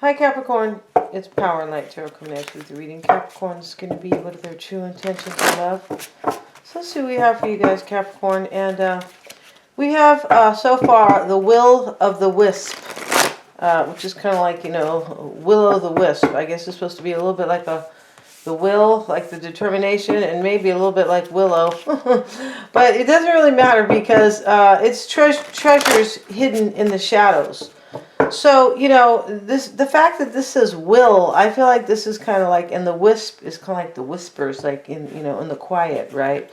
Hi Capricorn, it's Power and Light Tarot coming at you with the reading. Capricorn is going to be what are their true intentions in love. So let's see what we have for you guys, Capricorn. And we have so far the Will of the Wisp, which is kind of like, you know, Will-o'-the-Wisp. I guess it's supposed to be a little bit like the will, like the determination, and maybe a little bit like Willow. But it doesn't really matter because it's treasures hidden in the shadows. So, you know, the fact that this says will, I feel like this is kind of like, and the wisp is kind of like the whispers, like in, you know, in the quiet, right?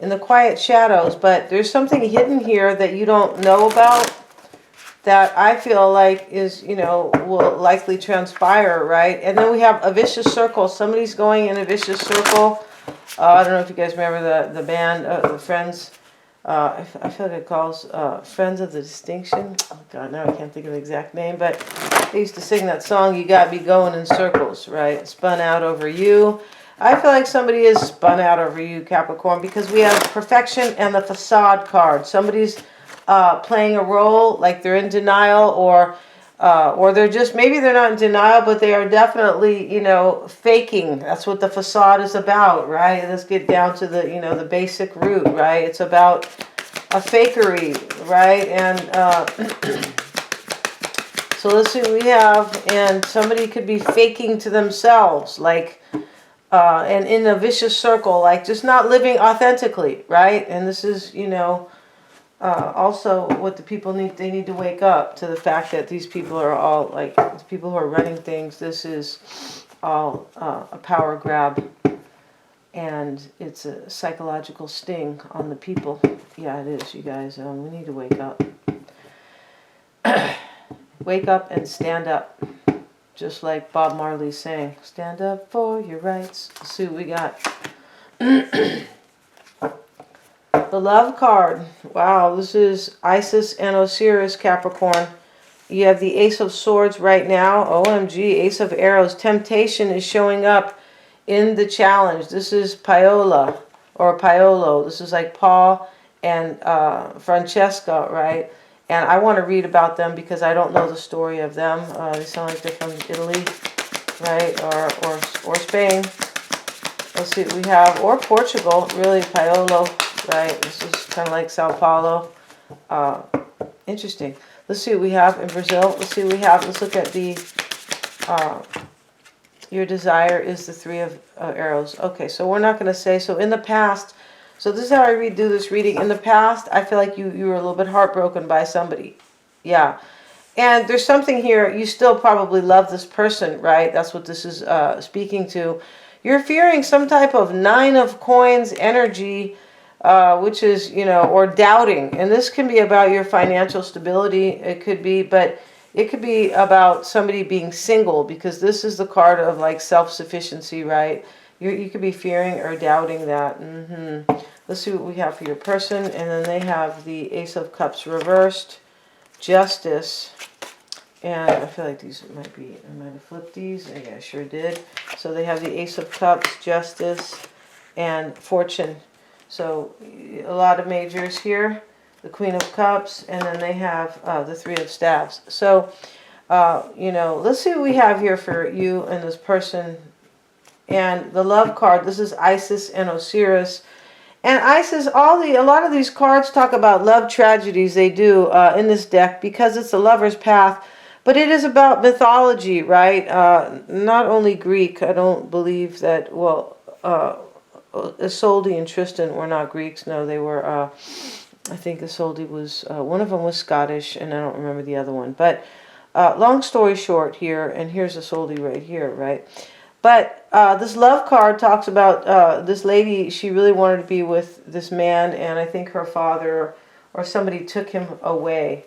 In the quiet shadows. But there's something hidden here that you don't know about that I feel like is, you know, will likely transpire, right? And then we have a vicious circle. Somebody's going in a vicious circle. I don't know if you guys remember the band, the Friends. I feel like it calls Friends of the Distinction. Oh God, now I can't think of the exact name, but they used to sing that song, You Got Me Going in Circles, right? Spun out over you. I feel like somebody is spun out over you, Capricorn, because we have perfection and the facade card. Somebody's playing a role, like they're in denial, or they're just, maybe they're not in denial, but they are definitely, you know, faking. That's what the facade is about, right? Let's get down to the, you know, the basic root, right? It's about a fakery, right? And so let's see what we have. And somebody could be faking to themselves, like, and in a vicious circle, like just not living authentically, right? And this is, you know, also what the people need, they need to wake up to the fact that these people are all like, the people who are running things, this is all a power grab, and it's a psychological sting on the people. Yeah, it is, you guys. We need to wake up. Wake up and stand up. Just like Bob Marley sang, stand up for your rights. Let's see what we got. The Love card. Wow, this is Isis and Osiris, Capricorn. You have the Ace of Swords right now. OMG, Ace of Arrows. Temptation is showing up in the challenge. This is Paola or Paolo. This is like Paul and Francesca, right? And I want to read about them because I don't know the story of them. They sound like they're from Italy, right? Or Spain. Let's see what we have. Or Portugal, really, Paolo. Right, this is kind of like Sao Paulo. Interesting. Let's see what we have in Brazil. Let's see what we have. Let's look at the, your desire is the Three of Arrows. Okay, so we're not going to say, so in the past, so this is how I do this reading. In the past, I feel like you were a little bit heartbroken by somebody. Yeah. And there's something here, you still probably love this person, right? That's what this is speaking to. You're fearing some type of Nine of Coins energy, which is, you know, or doubting. And this can be about your financial stability. It could be, but it could be about somebody being single, because this is the card of like self-sufficiency, right? You could be fearing or doubting that. Let's see what we have for your person. And then they have the Ace of Cups reversed, Justice. And I feel like these might be, I might have flipped these. Yeah, I sure did. So they have the Ace of Cups, Justice, and Fortune. So a lot of majors here, the Queen of Cups, and then they have the Three of Staves. So, you know, let's see what we have here for you and this person. And the Love card, this is Isis and Osiris. And Isis, a lot of these cards talk about love tragedies, they do in this deck, because it's the lover's path. But it is about mythology, right? Not only Greek. I don't believe that, well, Isolde and Tristan were not Greeks. No, they were, I think Isolde was, one of them was Scottish, and I don't remember the other one. But long story short here, and here's Isolde right here, right? But this love card talks about this lady, she really wanted to be with this man, and I think her father or somebody took him away.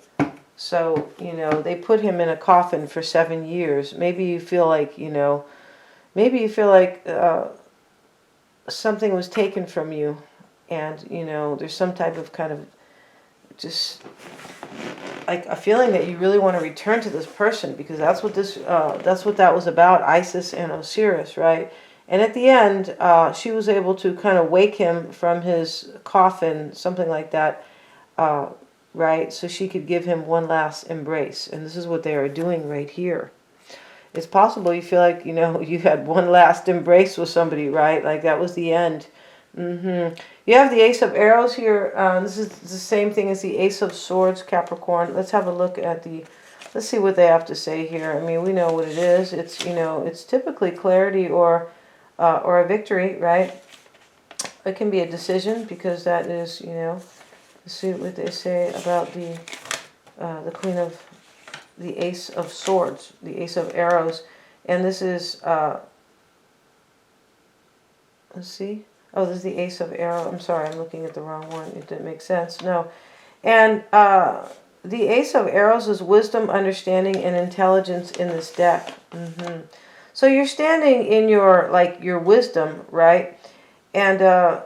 So, you know, they put him in a coffin for 7 years. Maybe you feel like, you know, maybe you feel like something was taken from you, and, you know, there's some type of kind of just like a feeling that you really want to return to this person, because that's what this, that's what that was about, Isis and Osiris, right? And at the end, she was able to kind of wake him from his coffin, something like that, right? So she could give him one last embrace. And this is what they are doing right here. It's possible you feel like, you had one last embrace with somebody, right? Like that was the end. You have the Ace of Arrows here. This is the same thing as the Ace of Swords, Capricorn. Let's have a look at let's see what they have to say here. I mean, we know what it is. It's, it's typically clarity or a victory, right? It can be a decision because that is, let's see what they say about the Queen of, the Ace of Swords, the Ace of Arrows. And this is, let's see. Oh, this is the Ace of Arrows. I'm sorry, I'm looking at the wrong one. It didn't make sense. No. And the Ace of Arrows is wisdom, understanding, and intelligence in this deck. So you're standing in your wisdom, right? And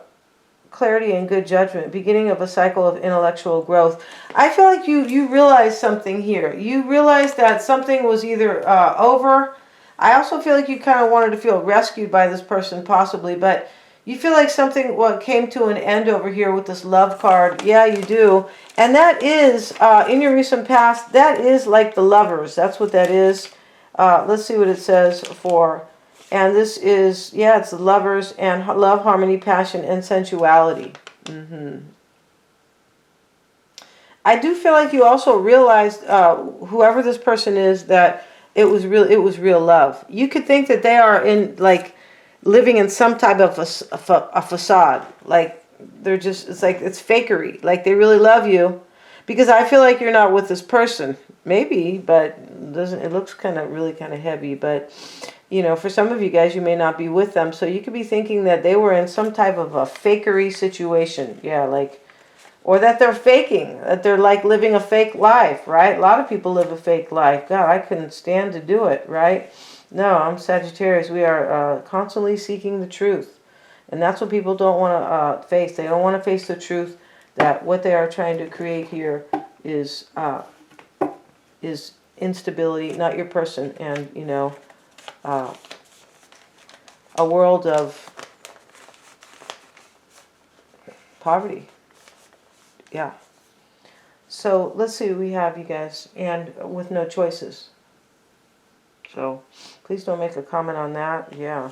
clarity and good judgment, beginning of a cycle of intellectual growth. I feel like you realize something here. You realize that something was either over. I also feel like you kind of wanted to feel rescued by this person possibly, but you feel like something came to an end over here with this love card. Yeah, you do. And that is, in your recent past, that is like the Lovers. That's what that is. Let's see what it says for... And this is, yeah, it's the Lovers and love, harmony, passion, and sensuality. I do feel like you also realized, whoever this person is, that it was real love. You could think that they are living in some type of a facade. Like they're just, it's fakery. Like they really love you, because I feel like you're not with this person. Maybe, but it looks really kind of heavy, but. For some of you guys, you may not be with them. So you could be thinking that they were in some type of a fakery situation. Yeah, or that they're faking, that they're living a fake life, right? A lot of people live a fake life. God, I couldn't stand to do it, right? No, I'm Sagittarius. We are constantly seeking the truth. And that's what people don't want to face. They don't want to face the truth that what they are trying to create here is instability, not your person. And, a world of poverty. Yeah. So let's see what we have, you guys, and with no choices. So please don't make a comment on that. Yeah.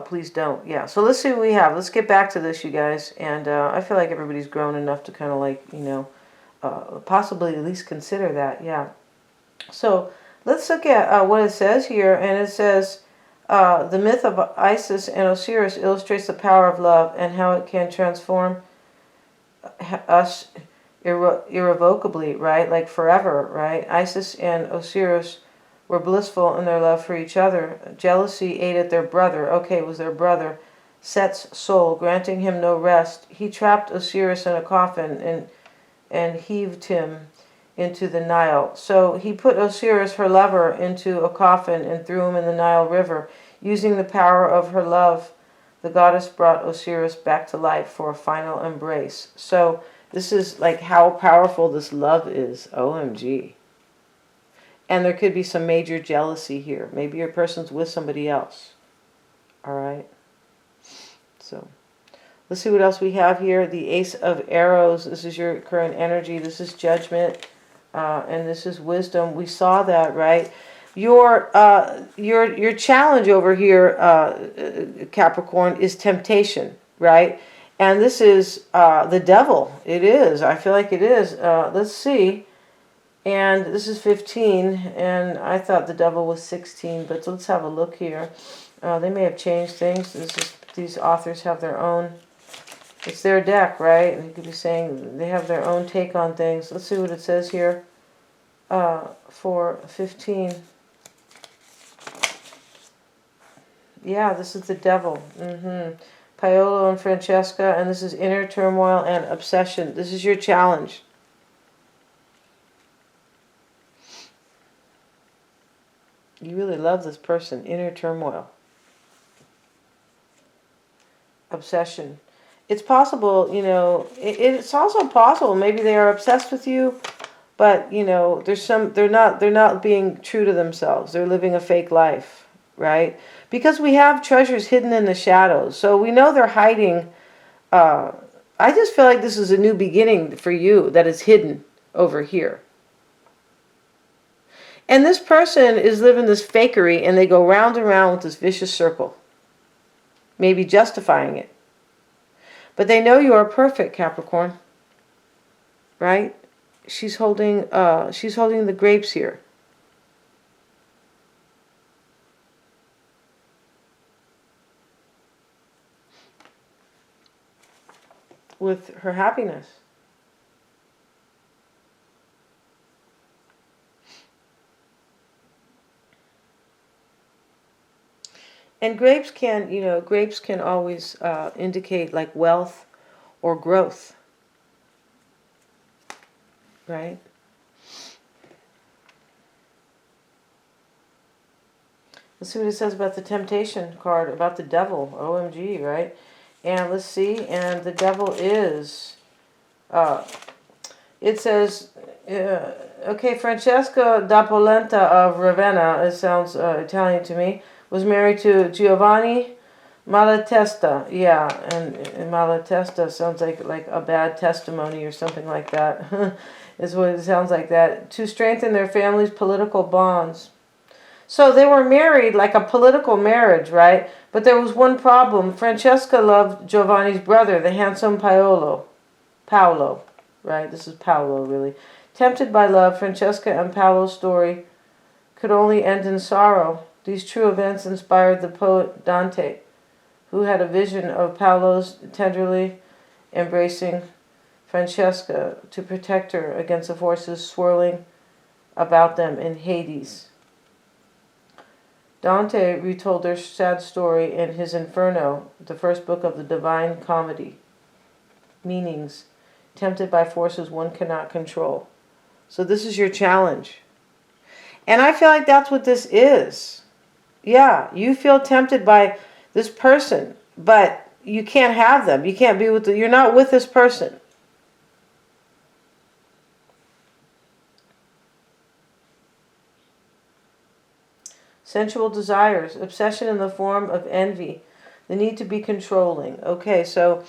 Please don't. Yeah. So let's see what we have. Let's get back to this, you guys. And I feel like everybody's grown enough to kind of possibly at least consider that. Yeah. So let's look at what it says here. And it says, the myth of Isis and Osiris illustrates the power of love and how it can transform us irrevocably, right? Like forever, right? Isis and Osiris were blissful in their love for each other. Jealousy ate at their brother. Okay, it was their brother. Set's soul, granting him no rest. He trapped Osiris in a coffin and heaved him into the Nile. So he put Osiris, her lover, into a coffin and threw him in the Nile River. Using the power of her love, the goddess brought Osiris back to life for a final embrace. So this is how powerful this love is. OMG. And there could be some major jealousy here. Maybe your person's with somebody else. All right. So let's see what else we have here. The Ace of Arrows. This is your current energy. This is judgment. And this is wisdom. We saw that, right? Your challenge over here, Capricorn, is temptation, right? And this is the devil. It is. I feel like it is. Let's see. And this is 15, and I thought the devil was 16, but let's have a look here. They may have changed things. These authors have their own, it's their deck, right? And you could be saying they have their own take on things. Let's see what it says here for 15. Yeah, this is the devil. Paolo and Francesca, and this is inner turmoil and obsession. This is your challenge. You really love this person. Inner turmoil. Obsession. It's possible, it's also possible maybe they are obsessed with you, but, they're not being true to themselves. They're living a fake life, right? Because we have treasures hidden in the shadows. So we know they're hiding. I just feel like this is a new beginning for you that is hidden over here. And this person is living this fakery, and they go round and round with this vicious circle, maybe justifying it. But they know you are perfect, Capricorn. Right? She's holding the grapes here. With her happiness. And grapes can always indicate like wealth or growth. Right? Let's see what it says about the temptation card, about the devil. OMG, right? And let's see, and the devil is, it says, okay, Francesca da Polenta of Ravenna, it sounds Italian to me, was married to Giovanni Malatesta. Yeah, and Malatesta sounds like a bad testimony or something like that, is what it sounds like that, to strengthen their family's political bonds. So they were married like a political marriage, right? But there was one problem. Francesca loved Giovanni's brother, the handsome Paolo, right? This is Paolo, really. Tempted by love, Francesca and Paolo's story could only end in sorrow. These true events inspired the poet Dante, who had a vision of Paolo's tenderly embracing Francesca to protect her against the forces swirling about them in Hades. Dante retold their sad story in his Inferno, the first book of the Divine Comedy. Meanings, tempted by forces one cannot control. So this is your challenge. And I feel like that's what this is. Yeah, you feel tempted by this person, but you can't have them. You can't be with you're not with this person. Sensual desires, obsession in the form of envy, the need to be controlling. Okay, so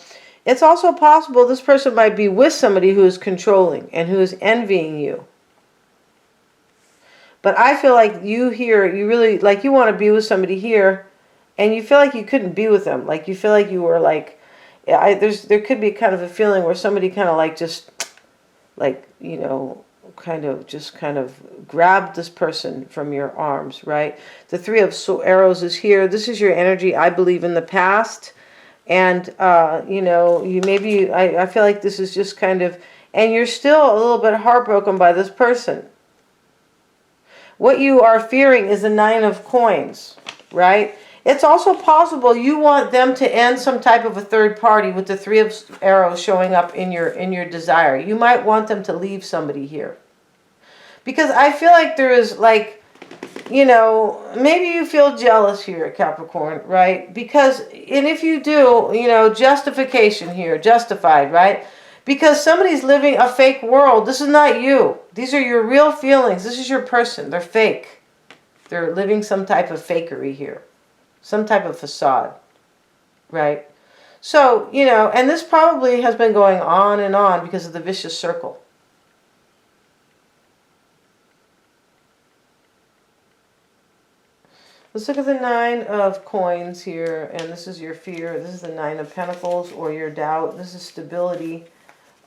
it's also possible this person might be with somebody who is controlling and who is envying you. But I feel like you here, you really, like you want to be with somebody here, and you feel like you couldn't be with them. Like you feel like you were like, there could be kind of a feeling where somebody kind of like just, like, kind of grab this person from your arms, right? The Three of Arrows is here. This is your energy, I believe, in the past. And, I feel like this is just kind of, and you're still a little bit heartbroken by this person. What you are fearing is the Nine of Coins, right? It's also possible you want them to end some type of a third party with the Three of Arrows showing up in your desire. You might want them to leave somebody here. Because I feel like there is like, maybe you feel jealous here, Capricorn, right? Because, and if you do, justification here, justified, right? Because somebody's living a fake world. This is not you. These are your real feelings. This is your person. They're fake. They're living some type of fakery here. Some type of facade, right? So, and this probably has been going on and on because of the vicious circle. Let's look at the Nine of Coins here, and this is your fear. This is the Nine of Pentacles, or your doubt. This is stability.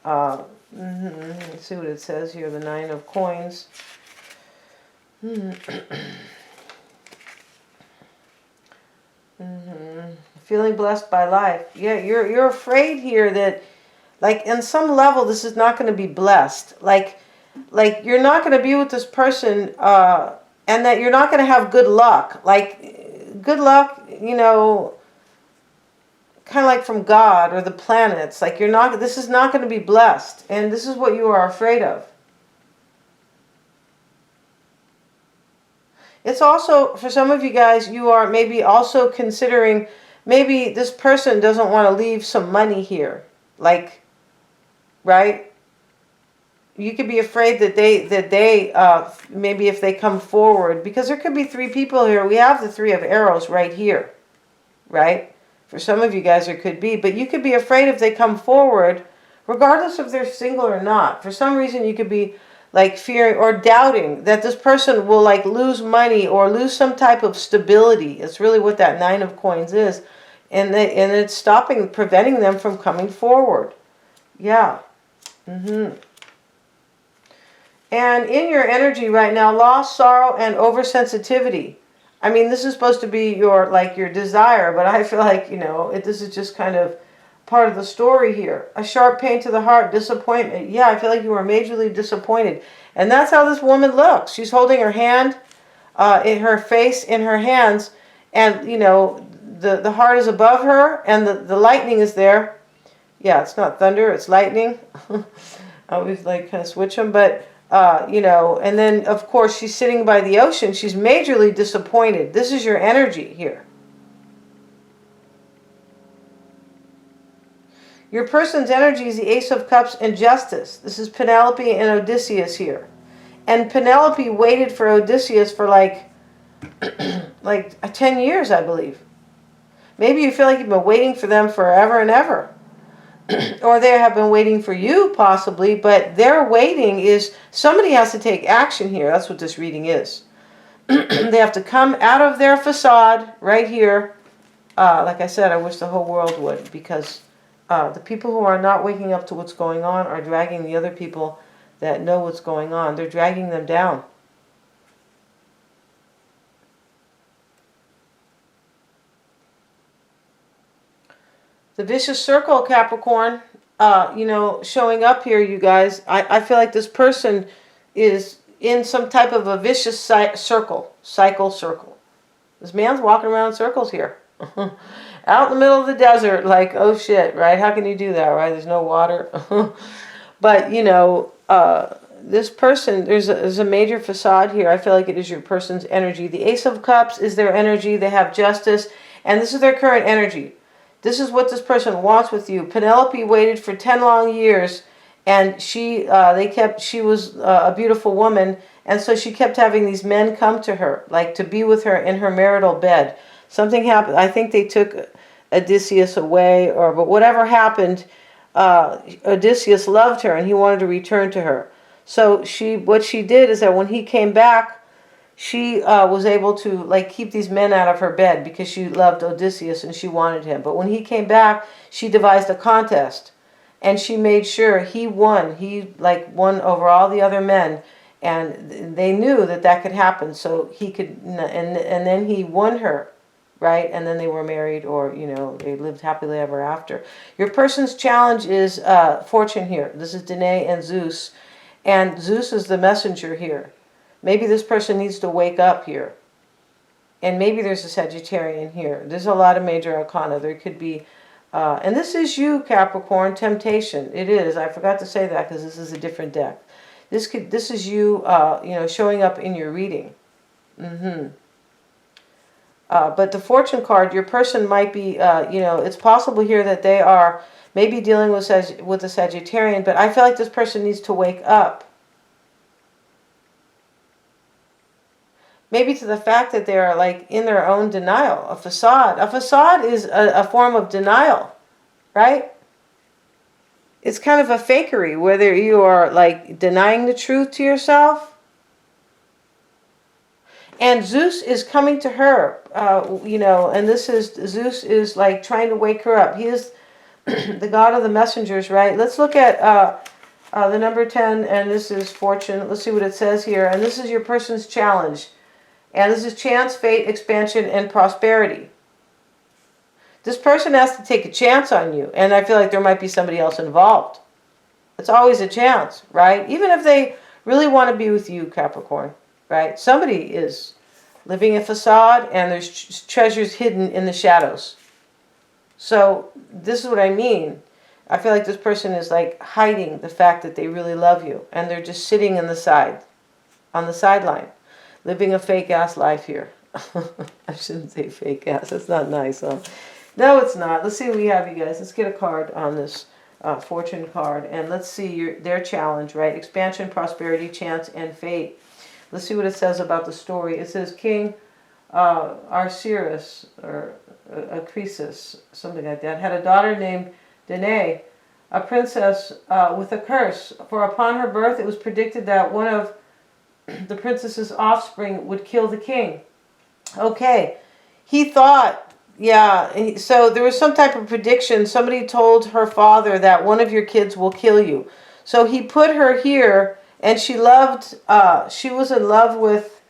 Let's see what it says here, the Nine of Coins. Feeling blessed by life. Yeah, you're afraid here that, like, in some level, this is not going to be blessed. Like you're not going to be with this person, and that you're not going to have good luck. Like, good luck, kind of like from God or the planets. Like, this is not going to be blessed. And this is what you are afraid of. It's also, for some of you guys, you are maybe also considering, maybe this person doesn't want to leave some money here. Like, right? You could be afraid that they maybe if they come forward, because there could be three people here. We have the Three of Arrows right here, right? For some of you guys there could be, but you could be afraid if they come forward, regardless if they're single or not. For some reason you could be like fearing or doubting that this person will like lose money or lose some type of stability. It's really what that Nine of Coins is. And it's stopping, preventing them from coming forward. Yeah. And in your energy right now, loss, sorrow, and oversensitivity. I mean, this is supposed to be your, like, your desire, but I feel like, you know, this is just kind of part of the story here. A sharp pain to the heart, disappointment. Yeah, I feel like you were majorly disappointed. And that's how this woman looks. She's holding her hand, in her face, in her hands, and, you know, the heart is above her, and the lightning is there. Yeah, it's not thunder, it's lightning. I always like kind of switch them, but you know, and then of course she's sitting by the ocean. She's majorly disappointed. This is your energy here. Your person's energy is the Ace of Cups and Justice. This is Penelope and Odysseus here. And Penelope waited for Odysseus for like 10 years, I believe. Maybe you feel like you've been waiting for them forever and ever. Or they have been waiting for you, possibly, but their waiting is, somebody has to take action here. That's what this reading is. They have to come out of their facade right here. Like I said, I wish the whole world would, because the people who are not waking up to what's going on are dragging the other people that know what's going on. They're dragging them down. The vicious circle, Capricorn, you know, showing up here, you guys. I feel like this person is in some type of a vicious circle. This man's walking around in circles here. Out in the middle of the desert, like, oh shit, right? How can you do that, right? There's no water. But, you know, this person, there's a major facade here. I feel like it is your person's energy. The Ace of Cups is their energy. They have justice. And this is their current energy. This is what this person wants with you. Penelope waited for 10 long years, and she was a beautiful woman, and so she kept having these men come to her, like to be with her in her marital bed. Something happened. I think they took Odysseus away, but whatever happened, Odysseus loved her, and he wanted to return to her. So what she did is that when he came back, she was able to like keep these men out of her bed because she loved Odysseus and she wanted him. But when he came back, she devised a contest, and she made sure he won. He like won over all the other men, and they knew that could happen. So he could, and then he won her, right? And then they were married, or you know, they lived happily ever after. Your person's challenge is fortune here. This is Danae and Zeus, and Zeus is the messenger here. Maybe this person needs to wake up here. And maybe there's a Sagittarian here. There's a lot of major arcana. There could be, and this is you, Capricorn, temptation. It is. I forgot to say that because this is a different deck. This is you, you know, showing up in your reading. But the fortune card, your person might be, you know, it's possible here that they are maybe dealing with a Sagittarian, but I feel like this person needs to wake up. Maybe to the fact that they are like in their own denial, a facade. A facade is a form of denial, right? It's kind of a fakery, whether you are like denying the truth to yourself. And Zeus is coming to her, you know, and Zeus is like trying to wake her up. He is the god of the messengers, right? Let's look at the number 10, and this is fortune. Let's see what it says here. And this is your person's challenge. And this is chance, fate, expansion, and prosperity. This person has to take a chance on you. And I feel like there might be somebody else involved. It's always a chance, right? Even if they really want to be with you, Capricorn, right? Somebody is living a facade, and there's treasures hidden in the shadows. So this is what I mean. I feel like this person is like hiding the fact that they really love you. And they're just sitting on the sideline. Living a fake-ass life here. I shouldn't say fake-ass. That's not nice, huh? No, it's not. Let's see what we have, you guys. Let's get a card on this fortune card. And let's see their challenge, right? Expansion, prosperity, chance, and fate. Let's see what it says about the story. It says King Arceus, or Acresis, something like that, had a daughter named Danae. a princess with a curse. For upon her birth it was predicted that one of the princess's offspring would kill the king. Okay, he thought, yeah, so there was some type of prediction. Somebody told her father that one of your kids will kill you. So he put her here, and she loved, she was in love with,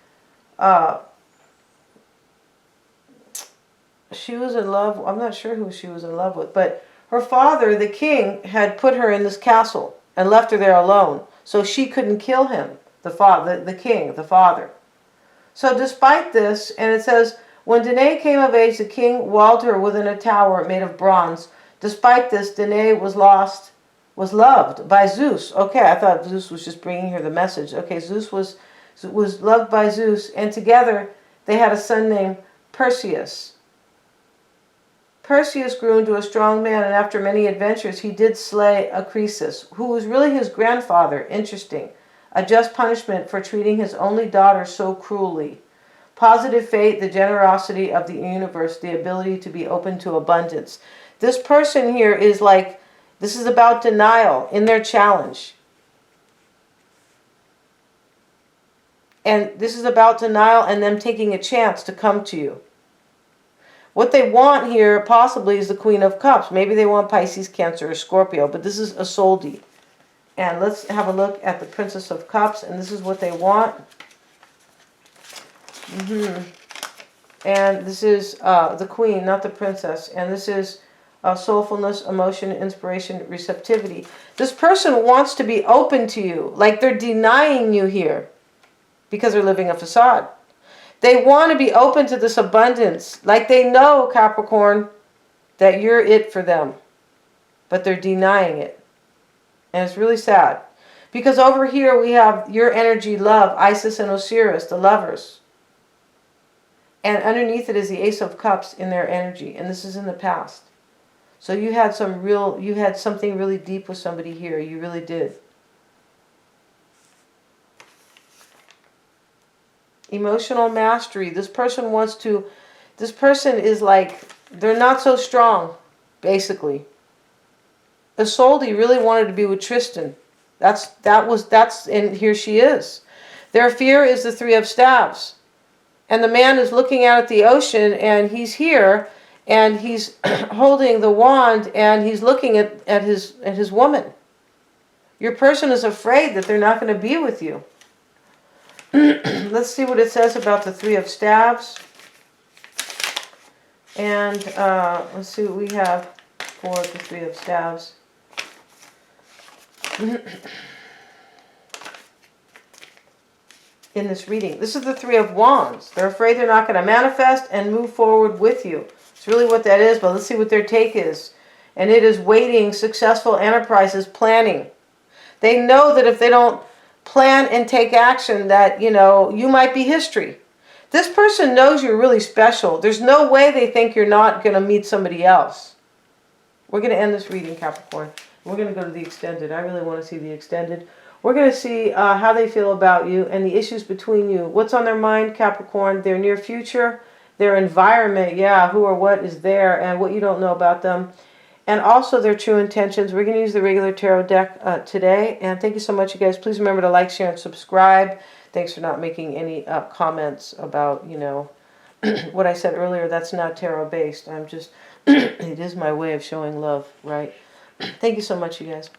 she was in love, I'm not sure who she was in love with, but her father, the king, had put her in this castle and left her there alone. So she couldn't kill him, the king, the father. So despite this, and it says, when Danae came of age, the king walled her within a tower made of bronze. Despite this, Danae was loved by Zeus. Okay, I thought Zeus was just bringing her the message. Okay, Zeus was loved by Zeus, and together they had a son named Perseus. Perseus grew into a strong man, and after many adventures, he did slay Acreus, who was really his grandfather. Interesting. A just punishment for treating his only daughter so cruelly. Positive fate, the generosity of the universe, the ability to be open to abundance. This person here is like, this is about denial in their challenge. And this is about denial and them taking a chance to come to you. What they want here possibly is the Queen of Cups. Maybe they want Pisces, Cancer, or Scorpio, but this is a Soldi. And let's have a look at the Princess of Cups, and this is what they want. And this is the Queen, not the Princess. And this is soulfulness, emotion, inspiration, receptivity. This person wants to be open to you, like they're denying you here because they're living a facade. They want to be open to this abundance, like they know, Capricorn, that you're it for them, but they're denying it. And it's really sad. Because over here we have your energy, love, Isis and Osiris, the lovers. And underneath it is the Ace of Cups in their energy. And this is in the past. So you had something really deep with somebody here. You really did. Emotional mastery. This person is like, they're not so strong, basically. Isolde really wanted to be with Tristan. And here she is. Their fear is the Three of Staves. And the man is looking out at the ocean, and he's here, and he's holding the wand, and he's looking at his woman. Your person is afraid that they're not going to be with you. Let's see what it says about the Three of Staves. And let's see what we have for the Three of Staves. In this reading. This is the Three of Wands. They're afraid they're not going to manifest and move forward with you. It's really what that is, but let's see what their take is. And it is waiting, successful enterprises, planning. They know that if they don't plan and take action, that, you might be history. This person knows you're really special. There's no way they think you're not going to meet somebody else. We're going to end this reading, Capricorn. We're going to go to the extended. I really want to see the extended. We're going to see how they feel about you and the issues between you. What's on their mind, Capricorn? Their near future, their environment, who or what is there, and what you don't know about them. And also their true intentions. We're going to use the regular tarot deck today. And thank you so much, you guys. Please remember to like, share, and subscribe. Thanks for not making any comments about, what I said earlier. That's not tarot-based. I'm just, it is my way of showing love, right? Thank you so much, you guys.